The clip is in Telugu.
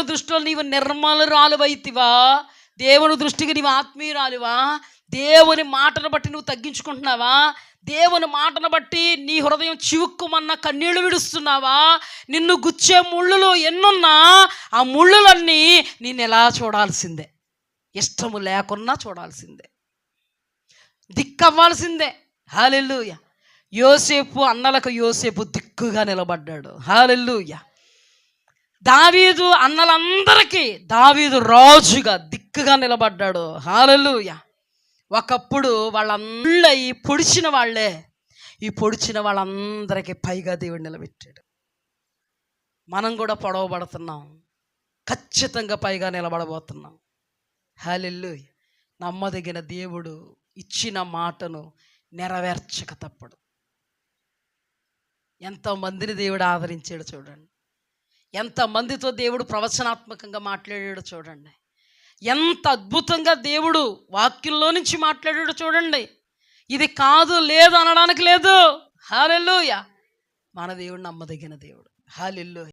దేవుని దృష్టిలో నీవు నిర్మలురాలువైతివా? దేవుని దృష్టికి నీవు ఆత్మీయురాలువా? దేవుని మాటను బట్టి నువ్వు తగ్గించుకుంటున్నావా? దేవుని మాటను బట్టి నీ హృదయం చివుక్కుమన్న కన్నీళ్లు విడుస్తున్నావా? నిన్ను గుచ్చే ముళ్ళులు ఎన్నున్నా ఆ ముళ్ళులన్నీ నేను ఎలా చూడాల్సిందే, ఇష్టము లేకున్నా చూడాల్సిందే, దిక్కవ్వాల్సిందే. హల్లెలూయా. యోసేపు అన్నలకు యోసేపు దిక్కుగా నిలబడ్డాడు. హల్లెలూయా. దావీదు అన్నలందరికీ దావీదు రాజుగా దిక్కుగా నిలబడ్డాడు. హల్లెలూయా. ఒకప్పుడు వాళ్ళందరూ ఈ పొడిచిన వాళ్ళే, ఈ పొడిచిన వాళ్ళందరికీ పైగా దేవుడు నిలబెట్టాడు. మనం కూడా పొడవబడుతున్నాం, ఖచ్చితంగా పైగా నిలబడబోతున్నాం. హల్లెలూయా. నమ్మదగిన దేవుడు ఇచ్చిన మాటను నెరవేర్చక తప్పడు. ఎంతమందిని దేవుడు ఆదరించాడు చూడండి, ఎంతమందితో దేవుడు ప్రవచనాత్మకంగా మాట్లాడాడు చూడండి, ఎంత అద్భుతంగా దేవుడు వాక్యంలో నుంచి మాట్లాడాడు చూడండి. ఇది కాదు లేదు అనడానికి లేదు. హల్లెలూయా. మన దేవుడు నమ్మదగిన దేవుడు. హల్లెలూయా.